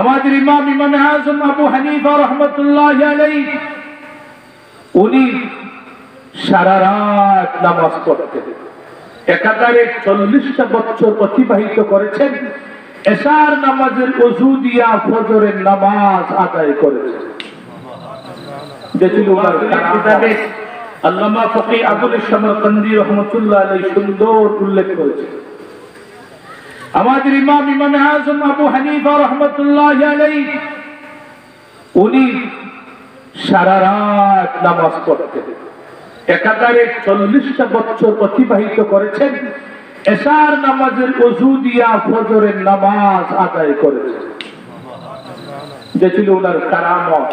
আমাদের ইমাম আযম আবু হানিফা রাহমাতুল্লাহি আলাইহি উনি সারা রাত নামাজ পড়তেন। একাধারে 40টা বছর অতিবাহিত করেছেন। এশার নামাজের ওযু দিয়া ফজরের নামাজ আদায় করেছেন। যেগুলো কিতাবে আল্লামা ফকি আবুল শামরকান্দি রাহমাতুল্লাহ আলাইহি সুন্দর উল্লেখ করেছেন। আমাদের ইমাম আযম আবু হানিফা রাহমাতুল্লাহি আলাইহি উনি সারা রাত নামাজ পড়তেন। একাধারে 40টা বছর অতিবাহিত করেছেন। এশার নামাজের ওযু দিয়া ফজরের নামাজ আদায় করেছেন। যেগুলো ওনার কারামত।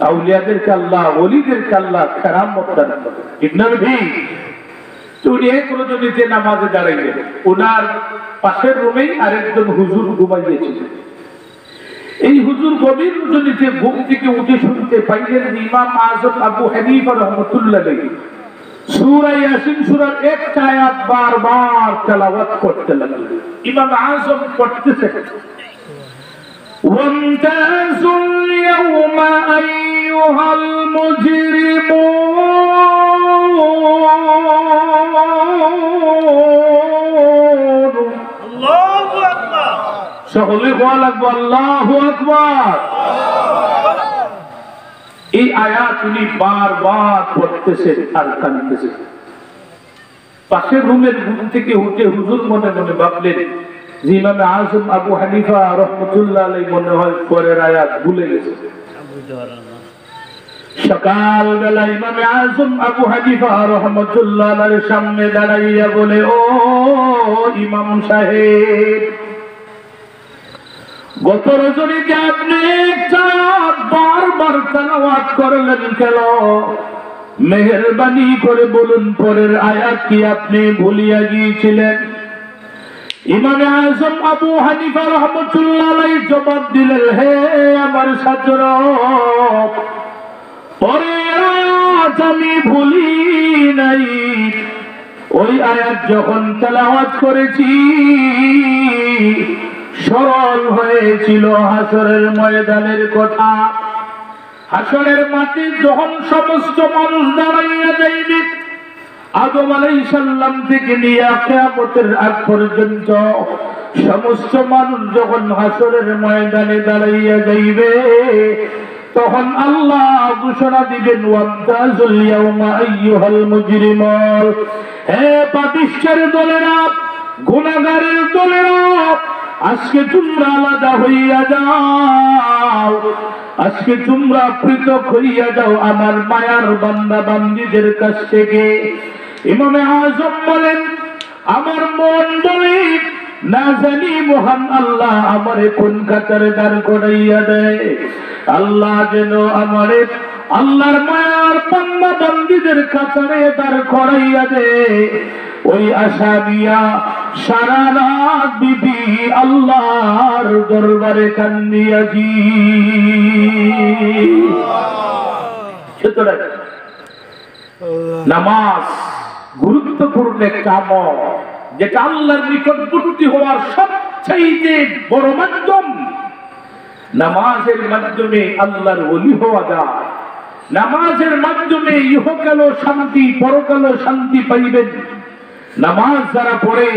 আউলিয়াদেরকে আল্লাহ, ওলিদেরকে আল্লাহ কারামত দান করেন। ঠিক না ভাই? উনি এক রজনীতে নামাজে দাঁড়াইলেন। ওনার পাশের রুমেই আরেকজন হুজুর ঘুমাইয়েছিলেন। এই হুজুর গভীর রজনীতে ঘুম থেকে উঠে শুনতে পাইলেন ইমাম আযম আবু হানিফা রাহমাতুল্লাহ আলাইহি সূরা ইয়াসিন সূরার একটা আয়াত বারবার তেলাওয়াত করতে লাগলেন। ইমাম আযম পড়তেছেন, ওয়ামতাযুল ইয়াওমা আইয়ুহাল মুজরিমুন, আল্লাহু আকবার। সকলে বলা লাগবে আল্লাহু আকবার। এই আয়াত উনি বারবার পড়তেছেন আর কাঁদতেছেন। পাশের রুমের ঘুম থেকে উঠে হুজুর মনে মনে ভাবলেন যে ইমাম আযম আবু হানিফা রাহমাতুল্লাহ আলাইহি মনে হয় পরের আয়াত ভুলে গেছে। সকালবেলা ইমাম আযম আবু হানিফা রাহমাতুল্লাহ আলাইহির সামনে দাঁড়াইয়া বলে, ও ইমাম সাহেব, গত রজনীতে আপনি বারবার তেলাওয়াত করলেন কেন? মেহেরবানি করে বলুন পরের আয়াত কি আপনি ভুলিয়া গিয়েছিলেন? ইমাম আযম আবু হানিফা রাহমাতুল্লাহ আলাইহি জবাব দিলেন, হে আমার ছাত্র, পরের আয়াত আমি ভুলি নাই। ওই আয়াত যখন তেলাওয়াত করেছি স্মরণ হয়েছিল হাসরের ময়দানের কথা। হাসরের মাঠে যখন সমস্ত মানুষ দাঁড়াইয়া যাইবে, আদম আলাইহিস সালাম থেকে নিয়ে কিয়ামতের আগ পর্যন্ত সমস্ত মানুষ যখন হাসরের ময়দানে দাঁড়াইয়া যাইবে, তখন আল্লাহ ঘোষণা দিবেন, ওয়ামতাযুল ইয়াওমা আইয়ুহাল মুজরিমুন, হে পাপিষ্ঠের দলেরা, গুনাহগারের দলেরা, আজকে তোমরা আলাদা হইয়া যাও, আজকে তোমরা পৃথক হইয়া যাও আমার মায়ার বান্দা বান্দীদের কাছ থেকে। ইমাম আযম বলেন, আমার মন বলে না জানি মহান আল্লাহ আমারে কোন কাতারে দাঁড় করাইয়া দেয়। আল্লাহ যেন আমারে আল্লাহর মায়ার বান্দা বান্দীদের কাতারে দাঁড় করাইয়া দেয়। ওই আশা দিয়া সারা রাত বিবি আল্লাহর দরবারে কান্দিয়াছি। সুতরাং নামাজ গুরুত্বপূর্ণ একটা আমল, যেটা আল্লাহর নিকটবর্তী হওয়ার সবচেয়ে বড় মাধ্যম। নামাজের মাধ্যমে আল্লাহর ওলি হওয়া যায়। নামাজের মাধ্যমে ইহকালও শান্তি, পরকালও শান্তি পাইবেন। নামাজ যারা পড়ে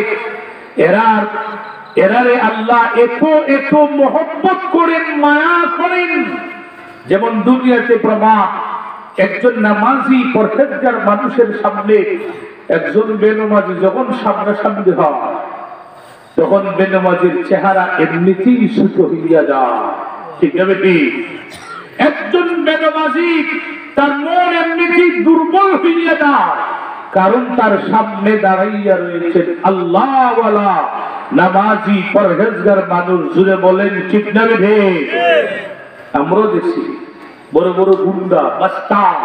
এরারে আল্লাহ এত এত মহব্বত করেন, মায়া করেন। যেমন দুনিয়াতে প্রমাণ, একজন নামাজি পরহেজগার মানুষের সামনে একজন বেনামাজি যখন সামনাসামনি হয়, তখন বেনামাজির চেহারা এমনিতেই সুতো হইয়া যায়। ঠিক না বেটি? একজন বেনামাজি তার মন এমনিতেই দুর্বল হইয়া যায়, কারণ তার সামনে দাঁড়াইয়া রয়েছেন আল্লাহওয়ালা নামাজি পরহেজগার মানুষ। জুড়ে বলেন ঠিক না বেঠে? আমরা দেখছি বড় বড় গুন্ডা মাস্তান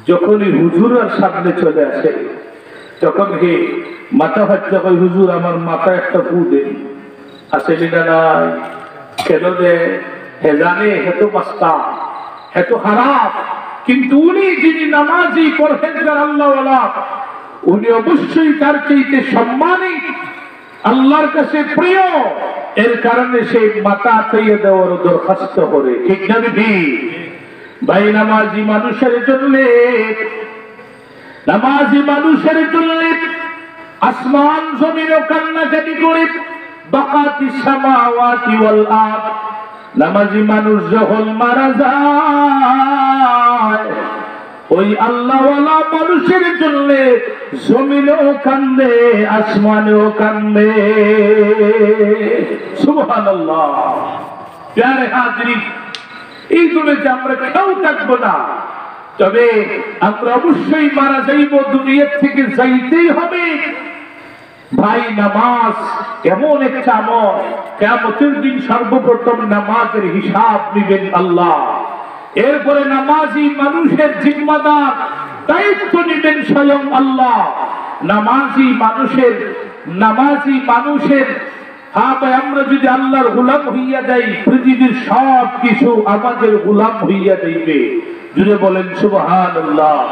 যখনই হুজুরের সামনে চলে আসে, তখন হে মাথা ভাচ্চা কই, হুজুর আমার মাথা একটা ফু দেন। আসেনি না নাই? কেন দে? হে জানে হে তো মাস্তান, হে তো খারাপ, কিন্তু উনি যিনি নামাজি পরহেজগার আল্লাহওয়ালা, উনি অবশ্যই তার চাইতে সম্মানী, আল্লাহর কাছে প্রিয়। এর কারণে সে মাথা চাইয়ে দেওয়ার দরখাস্ত করে, ঠিক না বিধি? ভাই নামাজি মানুষের জন্য, নামাজি মানুষের জন্য আসমান জমিনও কান্নাকাটি করে, বাকাতিস সামাওয়াতি ওয়াল আরদ। নামাজি মানুষ যখন মারা যায়, ওই আল্লাহওয়ালা মানুষের জন্য জমিনও কান্দে, আসমানেও কান্দে। সুবহানাল্লাহ। প্যারে হাজরিন, এই দুনিয়াতে আমরা কেউ থাকবো না, তবে আমরা অবশ্যই মারা যাইব, দুনিয়া থেকে যাইতেই হবে। ভাই নামাজ এমন একটা আমল, কিয়ামতের দিন সর্বপ্রথম নামাজের হিসাব নেবেন আল্লাহ। এরপরে নামাজি মানুষের জিম্মাদার দায়িত্ব নেবেন স্বয়ং আল্লাহ। নামাজি মানুষের হ্যাঁ ভাই, আমরা যদি আল্লাহর গোলাম হইয়া যাই, পৃথিবীর সব কিছু আমাদের গোলাম হইয়া যাইবে। জুড়ে বলেন সুবহানাল্লাহ।